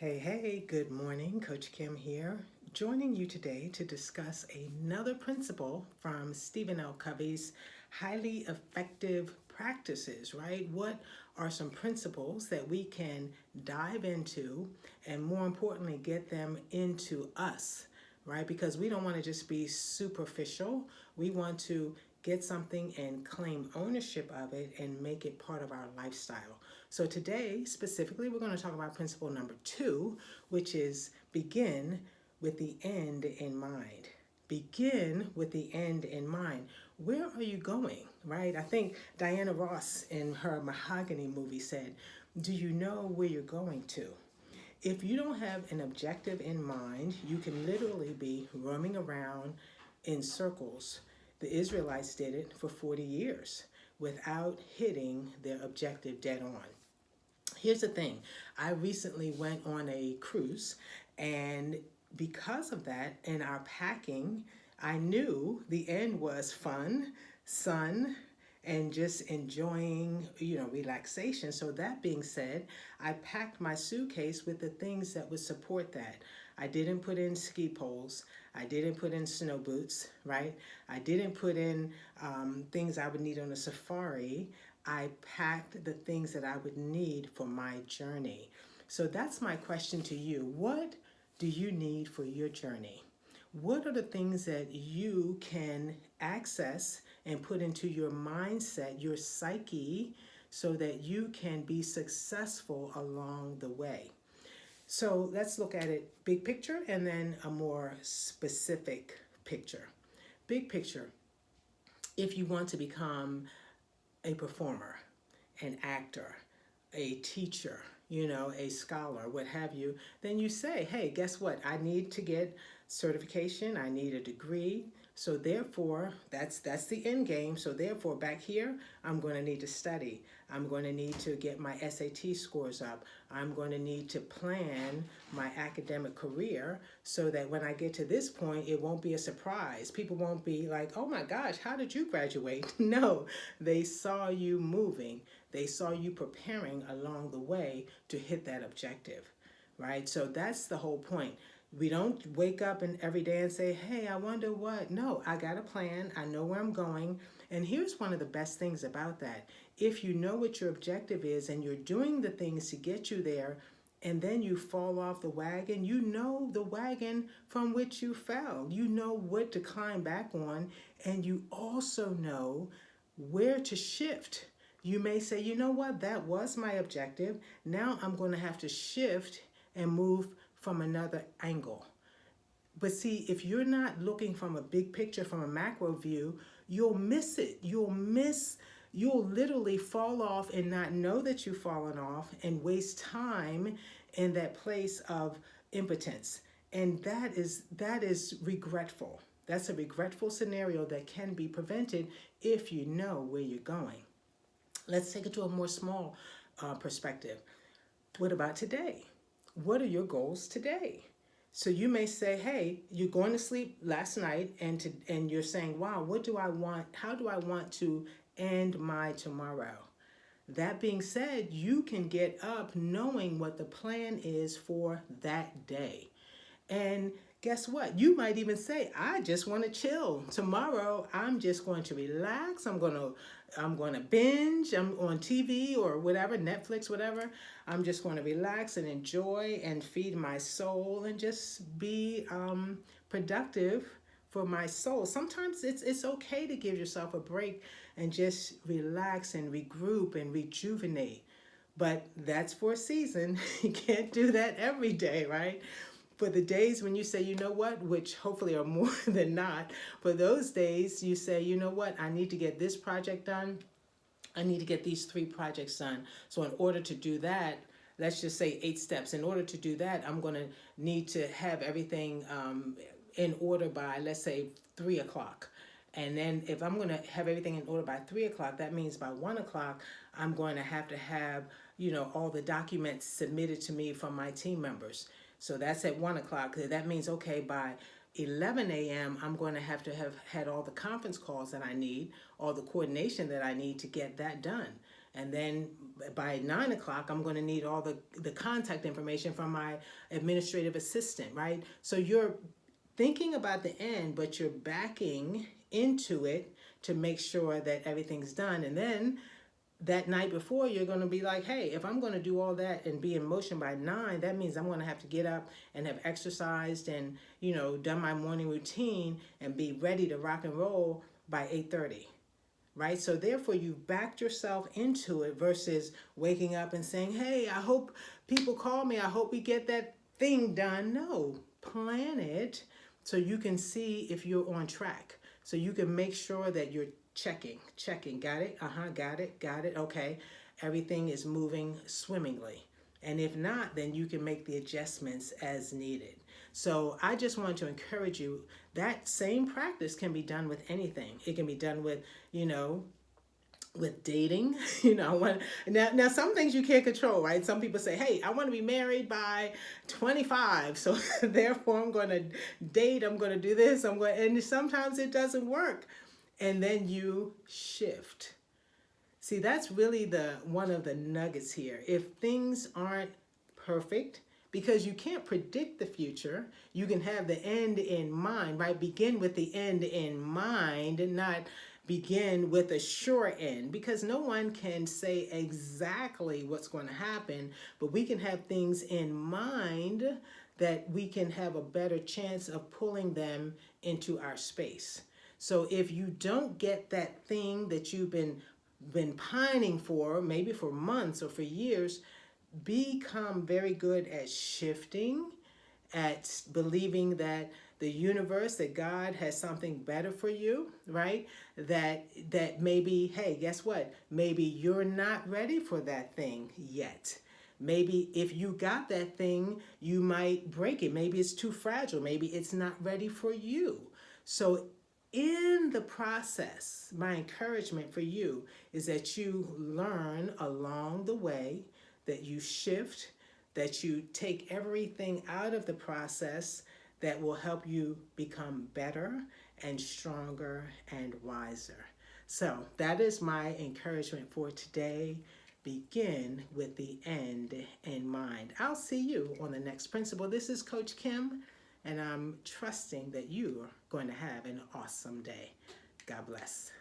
Hey, good morning. Coach Kim here, joining you today to discuss another principle from Stephen Covey's highly effective practices, right? What are some principles that we can dive into and more importantly, get them into us, right? Because we don't want to just be superficial. We want to get something and claim ownership of it and make it part of our lifestyle. So today, specifically, we're going to talk about principle number 2, which is begin with the end in mind. Begin with the end in mind. Where are you going, right? I think Diana Ross in her Mahogany movie said, "Do you know where you're going to?" If you don't have an objective in mind, you can literally be roaming around in circles. The Israelites did it for 40 years without hitting their objective dead on. Here's the thing. I recently went on a cruise, and because of that, in our packing, I knew the end was fun, sun, and just enjoying, relaxation. So that being said, I packed my suitcase with the things that would support that. I didn't put in ski poles. I didn't put in snow boots, right? I didn't put in things I would need on a safari. I packed the things that I would need for my journey. So that's my question to you. What do you need for your journey? What are the things that you can access and put into your mindset, your psyche, so that you can be successful along the way? So let's look at it big picture and then a more specific picture. Big picture, if you want to become a performer, an actor, a teacher, a scholar, what have you, then you say, hey, guess what? I need to get certification. I need a degree. So therefore, that's the end game. So therefore, back here, I'm going to need to study. I'm going to need to get my SAT scores up. I'm going to need to plan my academic career so that when I get to this point, it won't be a surprise. People won't be like, oh my gosh, how did you graduate? No, they saw you moving. They saw you preparing along the way to hit that objective, right? So that's the whole point. We don't wake up and every day and say, hey, I wonder what. No, I got a plan. I know where I'm going. And here's one of the best things about that. If you know what your objective is and you're doing the things to get you there, and then you fall off the wagon, you know the wagon from which you fell. You know what to climb back on, and you also know where to shift. You may say, you know what, that was my objective. Now I'm going to have to shift and move from another angle. But see, if you're not looking from a big picture, from a macro view, you'll miss it. You'll literally fall off and not know that you've fallen off and waste time in that place of impotence. And that is regretful. That's a regretful scenario that can be prevented if you know where you're going. Let's take it to a more small perspective. What about today? What are your goals today? So you may say, hey, you're going to sleep last night and you're saying, wow, what do I want? How do I want to end my tomorrow? That being said, you can get up knowing what the plan is for that day. And guess what? You might even say, I just want to chill. Tomorrow, I'm just going to relax. I'm going to binge. I'm on TV or whatever, Netflix, whatever. I'm just going to relax and enjoy and feed my soul and just be productive for my soul. Sometimes it's okay to give yourself a break and just relax and regroup and rejuvenate. But that's for a season. You can't do that every day, right? For the days when you say, you know what, which hopefully are more than not, for those days you say, you know what, I need to get this project done. I need to get these 3 projects done. So in order to do that, let's just say 8 steps. In order to do that, I'm going to need to have everything in order by, let's say, 3 o'clock. And then if I'm going to have everything in order by 3 o'clock, that means by 1 o'clock, I'm going to have, all the documents submitted to me from my team members. So that's at 1 o'clock. That means, okay, by 11 a.m., I'm going to have had all the conference calls that I need, all the coordination that I need to get that done. And then by 9 o'clock, I'm going to need all the contact information from my administrative assistant, right? So you're thinking about the end, but you're backing into it to make sure that everything's done. And then that night before, you're going to be like, hey, if I'm going to do all that and be in motion by 9, that means I'm going to have to get up and have exercised and, done my morning routine and be ready to rock and roll by 8:30. Right? So therefore you've backed yourself into it versus waking up and saying, hey, I hope people call me. I hope we get that thing done. No, plan it so you can see if you're on track. So you can make sure that you're checking. Got it? Got it. Okay. Everything is moving swimmingly. And if not, then you can make the adjustments as needed. So I just want to encourage you, that same practice can be done with anything. It can be done with, with dating. Now some things you can't control, right? Some people say, hey, I want to be married by 25. So therefore I'm going to date, I'm going to do this, and sometimes it doesn't work. And then you shift. See, that's really one of the nuggets here. If things aren't perfect, because you can't predict the future, you can have the end in mind, right? Begin with the end in mind and not begin with a sure end, because no one can say exactly what's going to happen, but we can have things in mind that we can have a better chance of pulling them into our space. So if you don't get that thing that you've been pining for, maybe for months or for years, become very good at shifting, at believing that the universe, that God has something better for you, right? That maybe, hey, guess what? Maybe you're not ready for that thing yet. Maybe if you got that thing, you might break it. Maybe it's too fragile. Maybe it's not ready for you. So in the process, my encouragement for you is that you learn along the way, that you shift, that you take everything out of the process that will help you become better and stronger and wiser. So that is my encouragement for today. Begin with the end in mind. I'll see you on the next principle. This is Coach Kim, and I'm trusting that you are going to have an awesome day. God bless.